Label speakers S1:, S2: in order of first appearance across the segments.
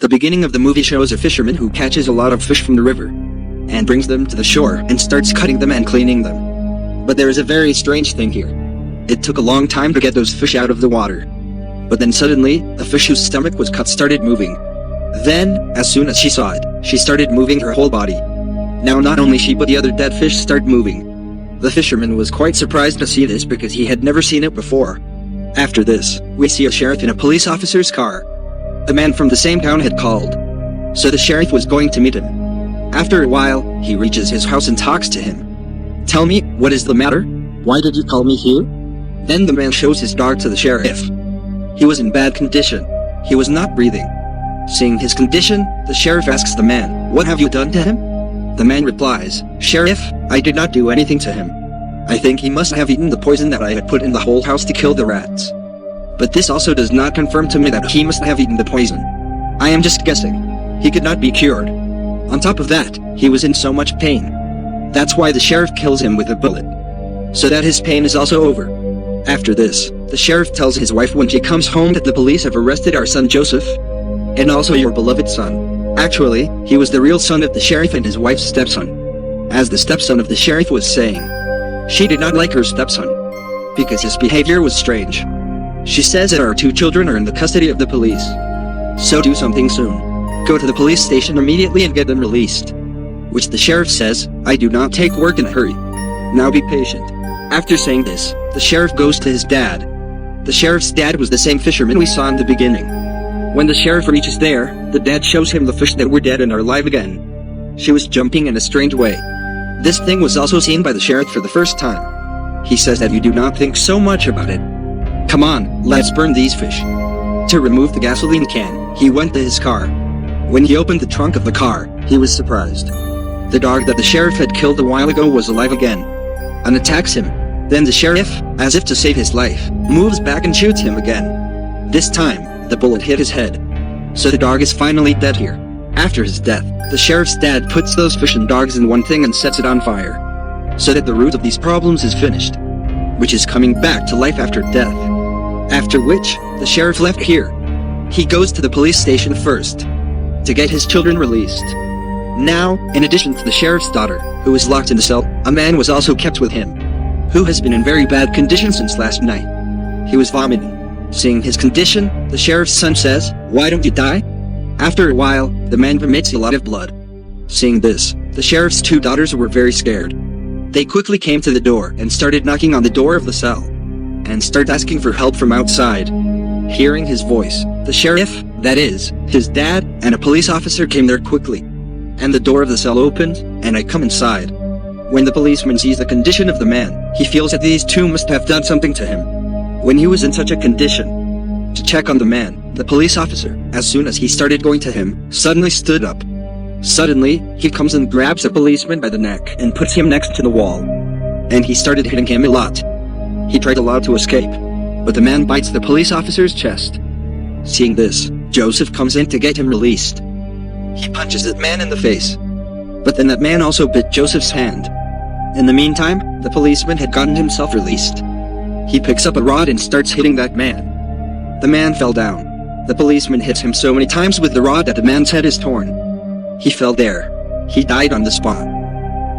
S1: The beginning of the movie shows a fisherman who catches a lot of fish from the river and brings them to the shore and starts cutting them and cleaning them. But there is a very strange thing here. It took a long time to get those fish out of the water. But then suddenly, the fish whose stomach was cut started moving. Then, as soon as she saw it, she started moving her whole body. Now not only she but the other dead fish start moving. The fisherman was quite surprised to see this because he had never seen it before. After this, we see a sheriff in a police officer's car. The man from the same town had called, so the sheriff was going to meet him. After a while, he reaches his house and talks to him. "Tell me, what is the matter? Why did you call me here?" Then the man shows his dog to the sheriff. He was in bad condition. He was not breathing. Seeing his condition, the sheriff asks the man, "What have you done to him?" The man replies, "Sheriff, I did not do anything to him. I think he must have eaten the poison that I had put in the whole house to kill the rats. But this also does not confirm to me that he must have eaten the poison. I am just guessing. He could not be cured. On top of that, he was in so much pain. That's why the sheriff kills him with a bullet, so that his pain is also over." After this, the sheriff tells his wife when she comes home that the police have arrested our son Joseph, and also your beloved son. Actually, he was the real son of the sheriff and his wife's stepson. As the stepson of the sheriff was saying, she did not like her stepson, because his behavior was strange. She says that our two children are in the custody of the police. So do something soon. Go to the police station immediately and get them released. Which the sheriff says, "I do not take work in a hurry. Now be patient." After saying this, the sheriff goes to his dad. The sheriff's dad was the same fisherman we saw in the beginning. When the sheriff reaches there, the dad shows him the fish that were dead and are alive again. She was jumping in a strange way. This thing was also seen by the sheriff for the first time. He says that you do not think so much about it. Come on, let's burn these fish. To remove the gasoline can, he went to his car. When he opened the trunk of the car, he was surprised. The dog that the sheriff had killed a while ago was alive again and attacks him. Then the sheriff, as if to save his life, moves back and shoots him again. This time, the bullet hit his head. So the dog is finally dead here. After his death, the sheriff's dad puts those fish and dogs in one thing and sets it on fire, so that the root of these problems is finished, which is coming back to life after death. After which, the sheriff left here. He goes to the police station first, to get his children released. Now, in addition to the sheriff's daughter, who is locked in the cell, a man was also kept with him, who has been in very bad condition since last night. He was vomiting. Seeing his condition, the sheriff's son says, "Why don't you die?" After a while, the man vomits a lot of blood. Seeing this, the sheriff's two daughters were very scared. They quickly came to the door and started knocking on the door of the cell, and started asking for help from outside. Hearing his voice, the sheriff, that is, his dad, and a police officer came there quickly. And the door of the cell opened, and I come inside. When the policeman sees the condition of the man, he feels that these two must have done something to him when he was in such a condition. To check on the man, the police officer, as soon as he started going to him, suddenly stood up. Suddenly, he comes and grabs a policeman by the neck and puts him next to the wall. And he started hitting him a lot. He tried a lot to escape, but the man bites the police officer's chest. Seeing this, Joseph comes in to get him released. He punches that man in the face, but then that man also bit Joseph's hand. In the meantime, the policeman had gotten himself released. He picks up a rod and starts hitting that man. The man fell down. The policeman hits him so many times with the rod that the man's head is torn. He fell there. He died on the spot.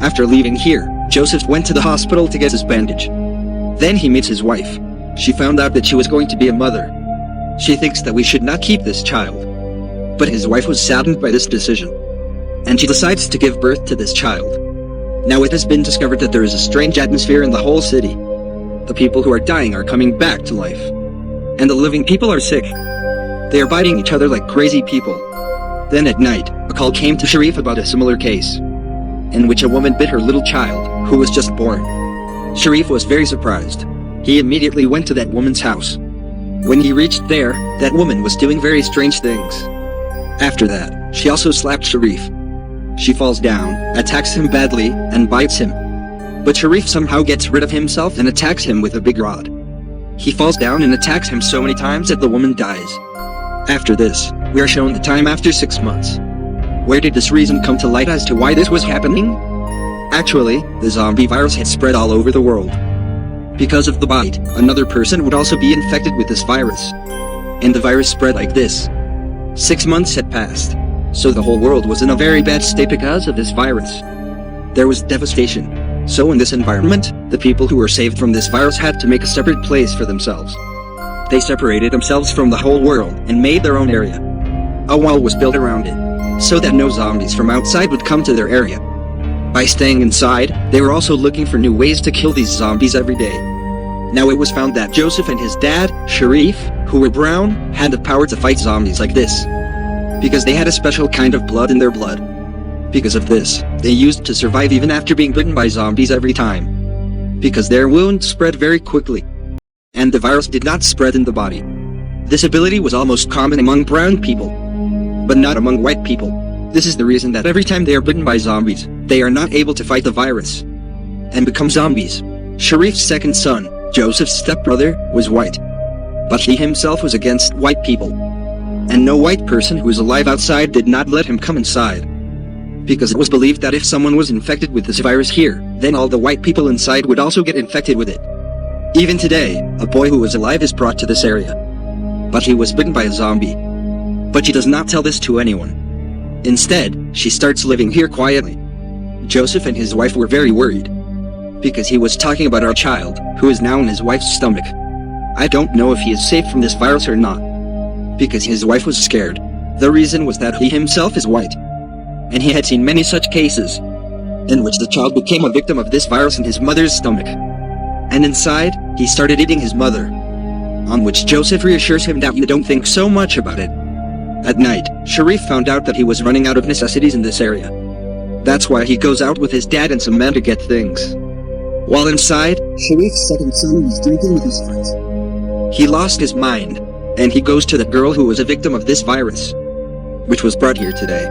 S1: After leaving here, Joseph went to the hospital to get his bandage. Then he meets his wife. She found out that she was going to be a mother. She thinks that we should not keep this child. But his wife was saddened by this decision, and she decides to give birth to this child. Now it has been discovered that there is a strange atmosphere in the whole city. The people who are dying are coming back to life, and the living people are sick. They are biting each other like crazy people. Then at night, a call came to Sharif about a similar case, in which a woman bit her little child, who was just born. Sharif was very surprised. He immediately went to that woman's house. When he reached there, that woman was doing very strange things. After that, she also slapped Sharif. She falls down, attacks him badly, and bites him. But Sharif somehow gets rid of himself and attacks him with a big rod. He falls down and attacks him so many times that the woman dies. After this, we are shown the time after 6 months. Where did this reason come to light as to why this was happening? Actually, the zombie virus had spread all over the world. Because of the bite, another person would also be infected with this virus. And the virus spread like this. 6 months had passed, so the whole world was in a very bad state because of this virus. There was devastation. So in this environment, the people who were saved from this virus had to make a separate place for themselves. They separated themselves from the whole world and made their own area. A wall was built around it, so that no zombies from outside would come to their area. By staying inside, they were also looking for new ways to kill these zombies every day. Now it was found that Joseph and his dad, Sharif, who were brown, had the power to fight zombies like this, because they had a special kind of blood in their blood. Because of this, they used to survive even after being bitten by zombies every time, because their wounds spread very quickly, and the virus did not spread in the body. This ability was almost common among brown people, but not among white people. This is the reason that every time they are bitten by zombies, they are not able to fight the virus and become zombies. Sharif's second son, Joseph's stepbrother, was white, but he himself was against white people, and no white person who was alive outside did not let him come inside, because it was believed that if someone was infected with this virus here, then all the white people inside would also get infected with it. Even today, a boy who was alive is brought to this area, but he was bitten by a zombie. But she does not tell this to anyone. Instead, she starts living here quietly. Joseph and his wife were very worried, because he was talking about our child, who is now in his wife's stomach. I don't know if he is safe from this virus or not, because his wife was scared. The reason was that he himself is white, and he had seen many such cases, in which the child became a victim of this virus in his mother's stomach. And inside, he started eating his mother, on which Joseph reassures him that you don't think so much about it. At night, Sharif found out that he was running out of necessities in this area. That's why he goes out with his dad and some men to get things. While inside, Sharif's second son was drinking with his friends. He lost his mind, and he goes to the girl who was a victim of this virus, which was brought here today.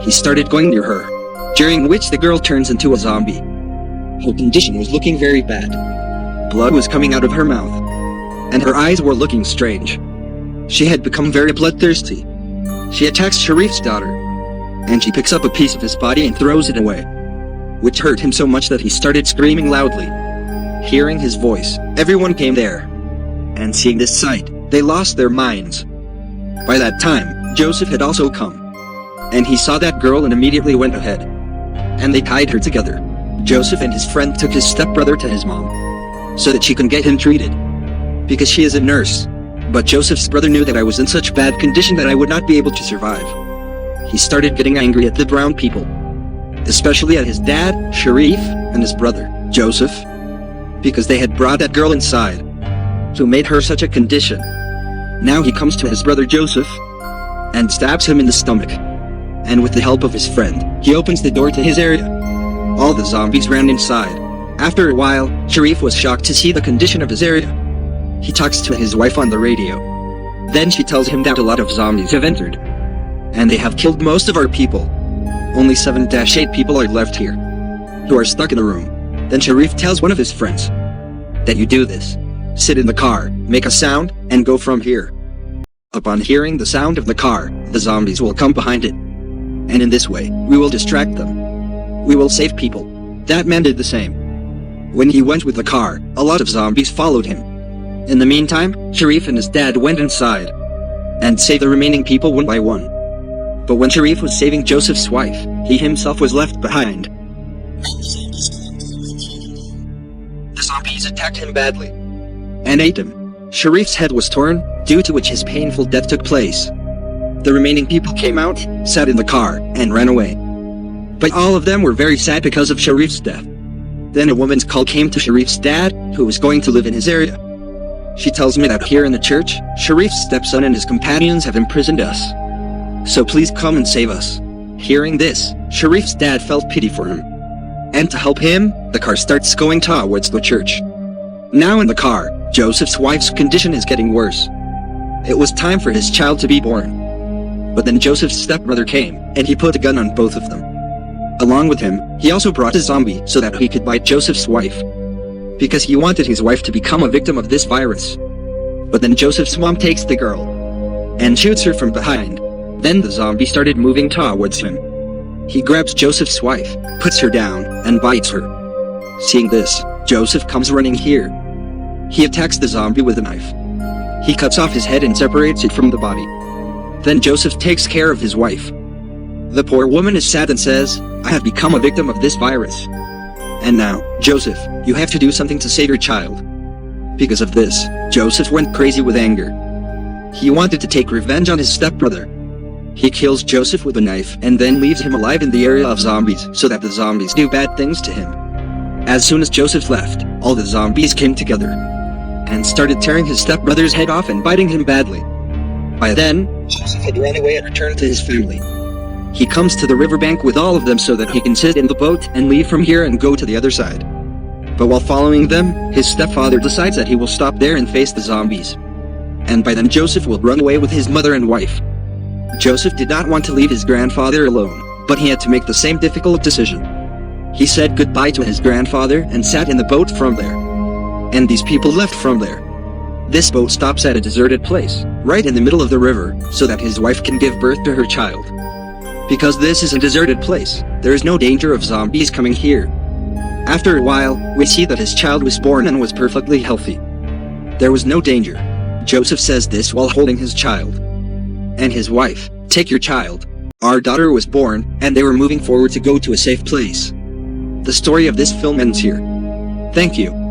S1: He started going near her, during which the girl turns into a zombie. Her condition was looking very bad. Blood was coming out of her mouth, and her eyes were looking strange. She had become very bloodthirsty. She attacks Sharif's daughter, and she picks up a piece of his body and throws it away, which hurt him so much that he started screaming loudly. Hearing his voice, everyone came there, and seeing this sight, they lost their minds. By that time, Joseph had also come, and he saw that girl and immediately went ahead, and they tied her together. Joseph and his friend took his stepbrother to his mom, so that she can get him treated, because she is a nurse. But Joseph's brother knew that I was in such bad condition that I would not be able to survive. He started getting angry at the brown people, especially at his dad, Sharif, and his brother, Joseph, because they had brought that girl inside, who made her such a condition. Now he comes to his brother Joseph, and stabs him in the stomach, and with the help of his friend, he opens the door to his area. All the zombies ran inside. After a while, Sharif was shocked to see the condition of his area. He talks to his wife on the radio. Then she tells him that a lot of zombies have entered, and they have killed most of our people. Only 7-8 people are left here, who are stuck in a room. Then Sharif tells one of his friends that you do this. Sit in the car, make a sound, and go from here. Upon hearing the sound of the car, the zombies will come behind it, and in this way, we will distract them. We will save people. That man did the same. When he went with the car, a lot of zombies followed him. In the meantime, Sharif and his dad went inside and saved the remaining people one by one. But when Sharif was saving Joseph's wife, he himself was left behind. The zombies attacked him badly and ate him. Sharif's head was torn, due to which his painful death took place. The remaining people came out, sat in the car, and ran away. But all of them were very sad because of Sharif's death. Then a woman's call came to Sharif's dad, who was going to live in his area. She tells me that here in the church, Sharif's stepson and his companions have imprisoned us. So please come and save us. Hearing this, Sharif's dad felt pity for him. And to help him, the car starts going towards the church. Now in the car, Joseph's wife's condition is getting worse. It was time for his child to be born. But then Joseph's stepbrother came, and he put a gun on both of them. Along with him, he also brought a zombie so that he could bite Joseph's wife, because he wanted his wife to become a victim of this virus. But then Joseph's mom takes the girl and shoots her from behind. Then the zombie started moving towards him. He grabs Joseph's wife, puts her down, and bites her. Seeing this, Joseph comes running here. He attacks the zombie with a knife. He cuts off his head and separates it from the body. Then Joseph takes care of his wife. The poor woman is sad and says, "I have become a victim of this virus. And now, Joseph, you have to do something to save your child." Because of this, Joseph went crazy with anger. He wanted to take revenge on his stepbrother. He kills Joseph with a knife and then leaves him alive in the area of zombies so that the zombies do bad things to him. As soon as Joseph left, all the zombies came together and started tearing his stepbrother's head off and biting him badly. By then, Joseph had run away and returned to his family. He comes to the riverbank with all of them so that he can sit in the boat and leave from here and go to the other side. But while following them, his stepfather decides that he will stop there and face the zombies. And by then Joseph will run away with his mother and wife. Joseph did not want to leave his grandfather alone, but he had to make the same difficult decision. He said goodbye to his grandfather and sat in the boat from there. And these people left from there. This boat stops at a deserted place, right in the middle of the river, so that his wife can give birth to her child. Because this is a deserted place, there is no danger of zombies coming here. After a while, we see that his child was born and was perfectly healthy. There was no danger. Joseph says this while holding his child. And his wife, "Take your child. Our daughter was born," and they were moving forward to go to a safe place. The story of this film ends here. Thank you.